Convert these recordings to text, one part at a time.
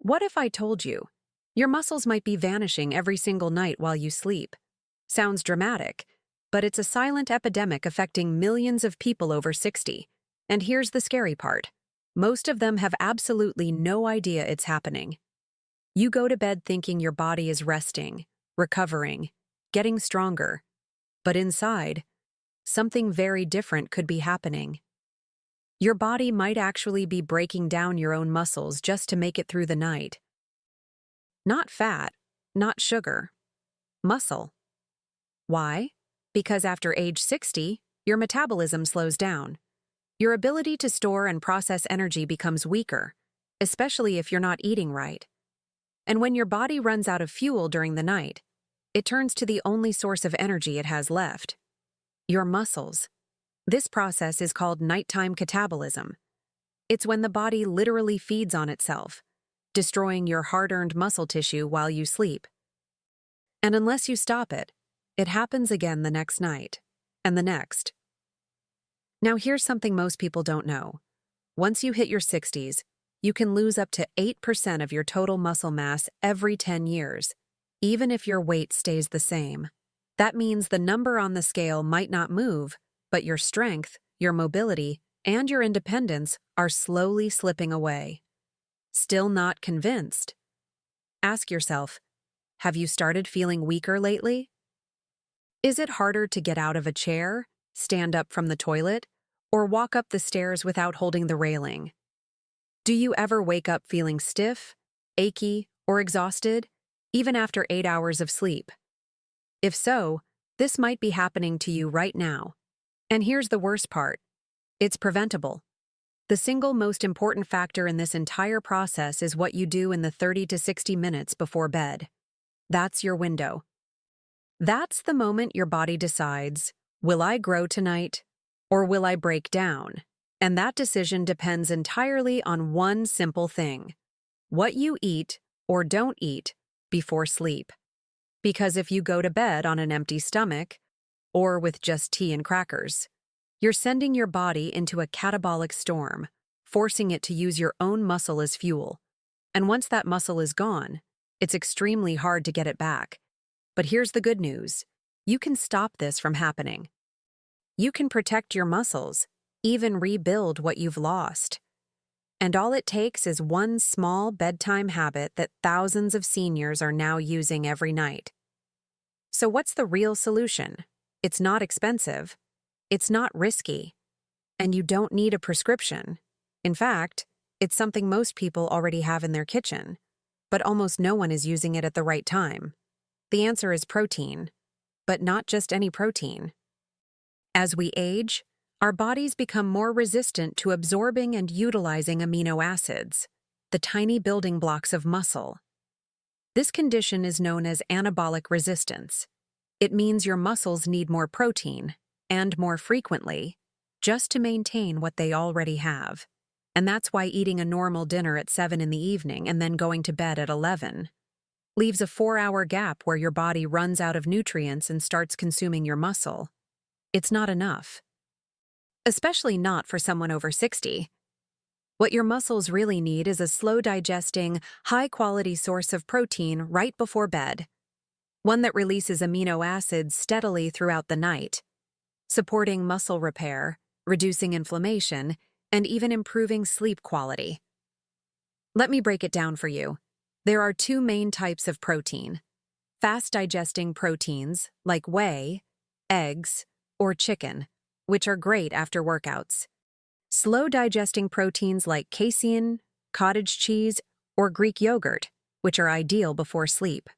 What if I told you your muscles might be vanishing every single night while you sleep? Sounds dramatic, but it's a silent epidemic affecting millions of people over 60. And here's the scary part. Most of them have absolutely no idea it's happening. You go to bed thinking your body is resting, recovering, getting stronger. But inside, something very different could be happening. Your body might actually be breaking down your own muscles just to make it through the night. Not fat, not sugar, muscle. Why? Because after age 60, your metabolism slows down. Your ability to store and process energy becomes weaker, especially if you're not eating right. And when your body runs out of fuel during the night, it turns to the only source of energy it has left: your muscles. This process is called nighttime catabolism. It's when the body literally feeds on itself, destroying your hard-earned muscle tissue while you sleep. And unless you stop it, it happens again the next night, and the next. Now here's something most people don't know. Once you hit your 60s, you can lose up to 8% of your total muscle mass every 10 years, even if your weight stays the same. That means the number on the scale might not move, but your strength, your mobility, and your independence are slowly slipping away. Still not convinced? Ask yourself, have you started feeling weaker lately? Is it harder to get out of a chair, stand up from the toilet, or walk up the stairs without holding the railing? Do you ever wake up feeling stiff, achy, or exhausted, even after 8 hours of sleep? If so, this might be happening to you right now. And here's the worst part. It's preventable. The single most important factor in this entire process is what you do in the 30 to 60 minutes before bed. That's your window. That's the moment your body decides, will I grow tonight, or will I break down? And that decision depends entirely on one simple thing: what you eat or don't eat before sleep. Because if you go to bed on an empty stomach, or with just tea and crackers, you're sending your body into a catabolic storm, forcing it to use your own muscle as fuel. And once that muscle is gone, it's extremely hard to get it back. But here's the good news. You can stop this from happening. You can protect your muscles, even rebuild what you've lost. And all it takes is one small bedtime habit that thousands of seniors are now using every night. So what's the real solution? It's not expensive. It's not risky. And you don't need a prescription. In fact, it's something most people already have in their kitchen, but almost no one is using it at the right time. The answer is protein, but not just any protein. As we age, our bodies become more resistant to absorbing and utilizing amino acids, the tiny building blocks of muscle. This condition is known as anabolic resistance. It means your muscles need more protein, and more frequently, just to maintain what they already have. And that's why eating a normal dinner at 7 in the evening and then going to bed at 11 leaves a 4-hour gap where your body runs out of nutrients and starts consuming your muscle. It's not enough. Especially not for someone over 60. What your muscles really need is a slow-digesting, high-quality source of protein right before bed. One that releases amino acids steadily throughout the night, supporting muscle repair, reducing inflammation, and even improving sleep quality. Let me break it down for you. There are 2 main types of protein: fast-digesting proteins like whey, eggs, or chicken, which are great after workouts. Slow-digesting proteins like casein, cottage cheese, or Greek yogurt, which are ideal before sleep.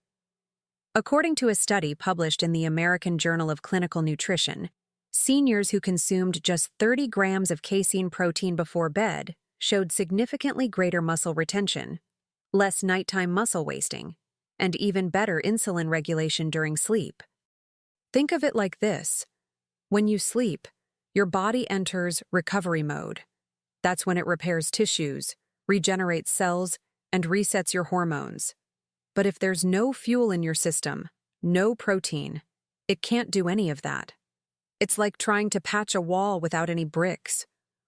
According to a study published in the American Journal of Clinical Nutrition, seniors who consumed just 30 grams of casein protein before bed showed significantly greater muscle retention, less nighttime muscle wasting, and even better insulin regulation during sleep. Think of it like this. When you sleep, your body enters recovery mode. That's when it repairs tissues, regenerates cells, and resets your hormones. But if there's no fuel in your system, no protein, it can't do any of that. It's like trying to patch a wall without any bricks,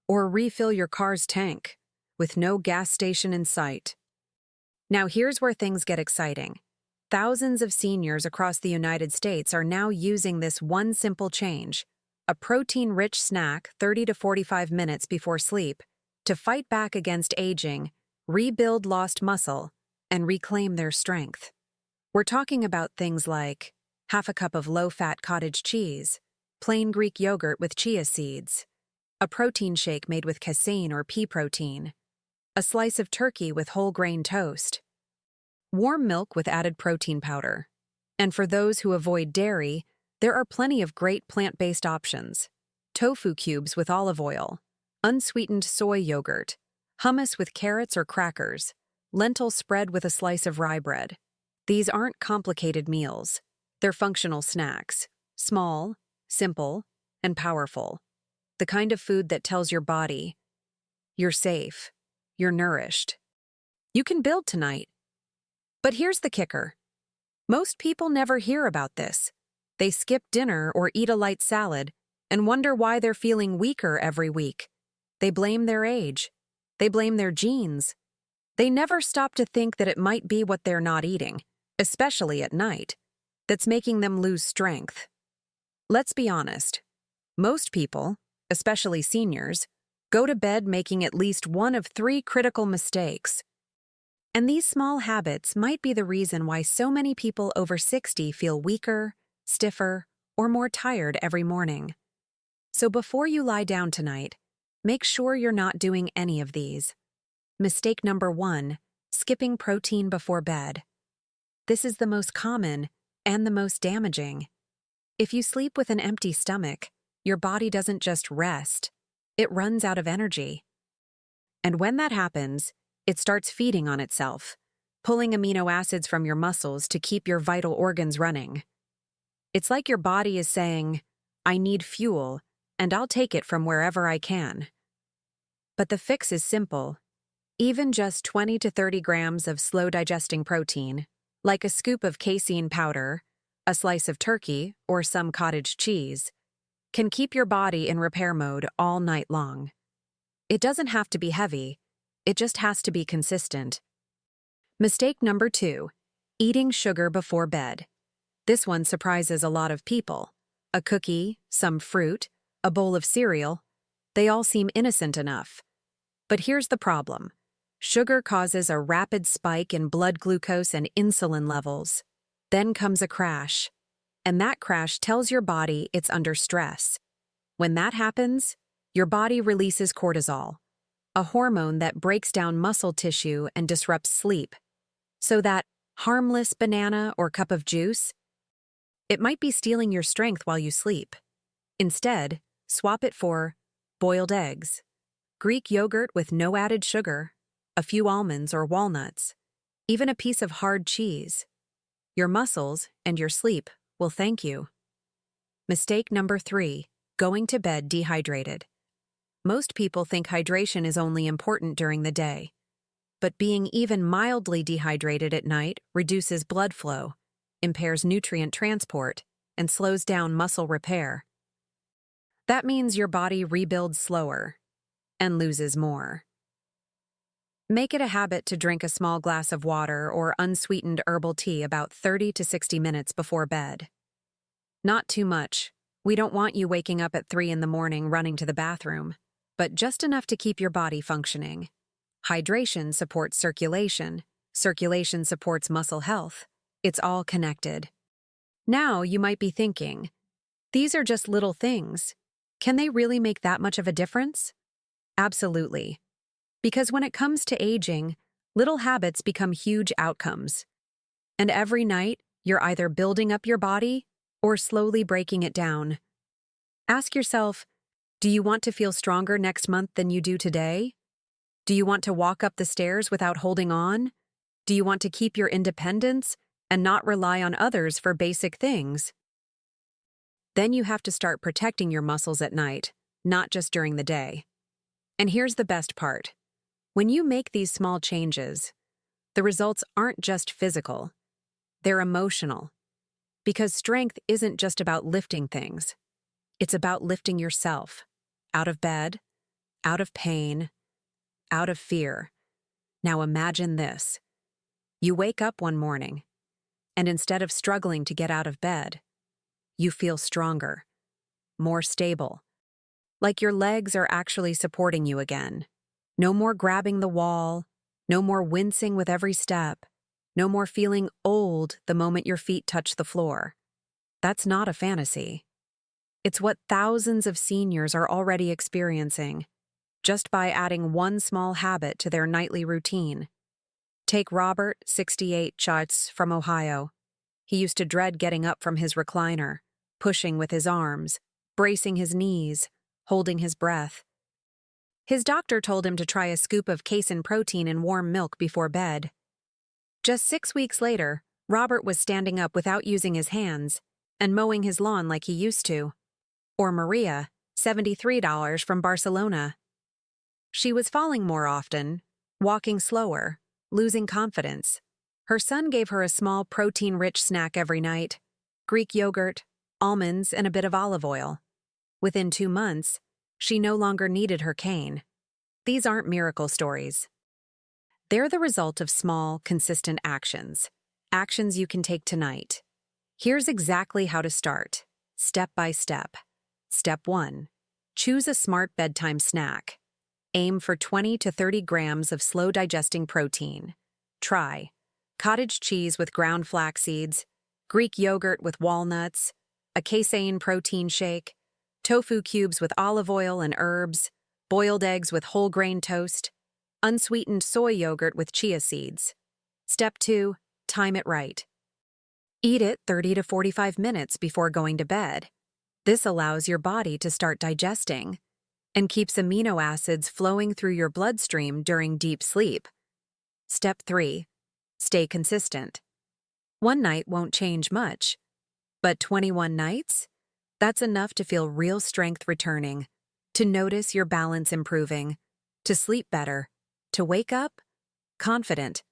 or refill your car's tank with no gas station in sight. Now here's where things get exciting. Thousands of seniors across the United States are now using this one simple change, a protein-rich snack 30 to 45 minutes before sleep, to fight back against aging, rebuild lost muscle, and reclaim their strength. We're talking about things like half a cup of low-fat cottage cheese, plain Greek yogurt with chia seeds, a protein shake made with casein or pea protein, a slice of turkey with whole grain toast, warm milk with added protein powder. And for those who avoid dairy, there are plenty of great plant-based options. Tofu cubes with olive oil, unsweetened soy yogurt, hummus with carrots or crackers, lentil spread with a slice of rye bread. These aren't complicated meals. They're functional snacks, small, simple, and powerful. The kind of food that tells your body, you're safe, you're nourished. You can build tonight. But here's the kicker. Most people never hear about this. They skip dinner or eat a light salad and wonder why they're feeling weaker every week. They blame their age. They blame their genes. They never stop to think that it might be what they're not eating, especially at night, that's making them lose strength. Let's be honest. Most people, especially seniors, go to bed making at least one of 3 critical mistakes. And these small habits might be the reason why so many people over 60 feel weaker, stiffer, or more tired every morning. So before you lie down tonight, make sure you're not doing any of these. Mistake number 1, skipping protein before bed. This is the most common and the most damaging. If you sleep with an empty stomach, your body doesn't just rest, it runs out of energy. And when that happens, it starts feeding on itself, pulling amino acids from your muscles to keep your vital organs running. It's like your body is saying, I need fuel, and I'll take it from wherever I can. But the fix is simple. Even just 20 to 30 grams of slow-digesting protein, like a scoop of casein powder, a slice of turkey, or some cottage cheese, can keep your body in repair mode all night long. It doesn't have to be heavy. It just has to be consistent. Mistake number 2, eating sugar before bed. This one surprises a lot of people. A cookie, some fruit, a bowl of cereal, they all seem innocent enough. But here's the problem. Sugar causes a rapid spike in blood glucose and insulin levels. Then comes a crash. And that crash tells your body it's under stress. When that happens, your body releases cortisol, a hormone that breaks down muscle tissue and disrupts sleep. So that harmless banana or cup of juice, it might be stealing your strength while you sleep. Instead, swap it for boiled eggs, Greek yogurt with no added sugar, a few almonds or walnuts, even a piece of hard cheese. Your muscles and your sleep will thank you. Mistake number 3, going to bed dehydrated. Most people think hydration is only important during the day. But being even mildly dehydrated at night reduces blood flow, impairs nutrient transport, and slows down muscle repair. That means your body rebuilds slower and loses more. Make it a habit to drink a small glass of water or unsweetened herbal tea about 30 to 60 minutes before bed. Not too much. We don't want you waking up at 3 in the morning running to the bathroom, but just enough to keep your body functioning. Hydration supports circulation. Circulation supports muscle health. It's all connected. Now you might be thinking, these are just little things. Can they really make that much of a difference? Absolutely. Because when it comes to aging, little habits become huge outcomes. And every night, you're either building up your body or slowly breaking it down. Ask yourself, do you want to feel stronger next month than you do today? Do you want to walk up the stairs without holding on? Do you want to keep your independence and not rely on others for basic things? Then you have to start protecting your muscles at night, not just during the day. And here's the best part. When you make these small changes, the results aren't just physical, they're emotional. Because strength isn't just about lifting things. It's about lifting yourself out of bed, out of pain, out of fear. Now imagine this. You wake up one morning, and instead of struggling to get out of bed, you feel stronger, more stable, like your legs are actually supporting you again. No more grabbing the wall, no more wincing with every step, no more feeling old the moment your feet touch the floor. That's not a fantasy. It's what thousands of seniors are already experiencing, just by adding one small habit to their nightly routine. Take Robert, 68, Chutz, from Ohio. He used to dread getting up from his recliner, pushing with his arms, bracing his knees, holding his breath. His doctor told him to try a scoop of casein protein in warm milk before bed. Just 6 weeks later, Robert was standing up without using his hands and mowing his lawn like he used to. Or Maria, $73, from Barcelona. She was falling more often, walking slower, losing confidence. Her son gave her a small protein-rich snack every night: Greek yogurt, almonds, and a bit of olive oil. Within 2 months, she no longer needed her cane. These aren't miracle stories. They're the result of small, consistent actions. Actions you can take tonight. Here's exactly how to start, step by step. Step 1. Choose a smart bedtime snack. Aim for 20 to 30 grams of slow-digesting protein. Try cottage cheese with ground flax seeds, Greek yogurt with walnuts, a casein protein shake, tofu cubes with olive oil and herbs, boiled eggs with whole grain toast, unsweetened soy yogurt with chia seeds. Step 2. Time it right. Eat it 30 to 45 minutes before going to bed. This allows your body to start digesting and keeps amino acids flowing through your bloodstream during deep sleep. Step 3. Stay consistent. One night won't change much, but 21 nights? That's enough to feel real strength returning, to notice your balance improving, to sleep better, to wake up confident.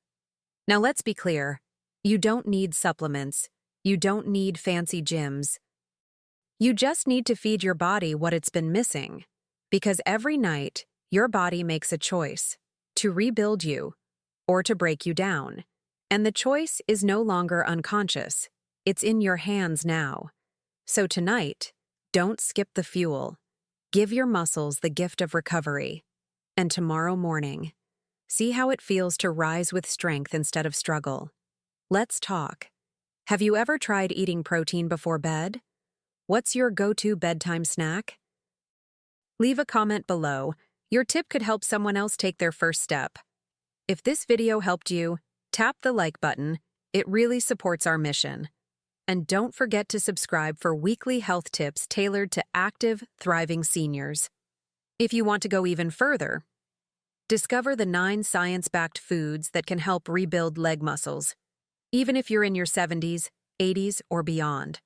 Now let's be clear, you don't need supplements, you don't need fancy gyms. You just need to feed your body what it's been missing, because every night your body makes a choice to rebuild you or to break you down. And the choice is no longer unconscious. It's in your hands now. So tonight, don't skip the fuel. Give your muscles the gift of recovery. And tomorrow morning, see how it feels to rise with strength instead of struggle. Let's talk. Have you ever tried eating protein before bed? What's your go-to bedtime snack? Leave a comment below. Your tip could help someone else take their first step. If this video helped you, tap the like button. It really supports our mission. And don't forget to subscribe for weekly health tips tailored to active, thriving seniors. If you want to go even further, discover the 9 science-backed foods that can help rebuild leg muscles, even if you're in your 70s, 80s, or beyond.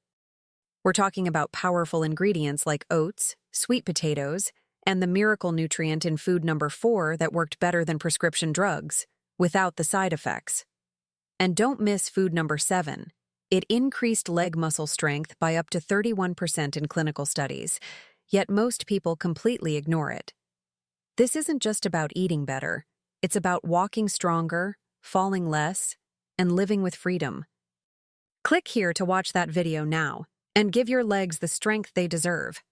We're talking about powerful ingredients like oats, sweet potatoes, and the miracle nutrient in food number 4 that worked better than prescription drugs, without the side effects. And don't miss food number 7. It increased leg muscle strength by up to 31% in clinical studies, yet most people completely ignore it. This isn't just about eating better. It's about walking stronger, falling less, and living with freedom. Click here to watch that video now, and give your legs the strength they deserve.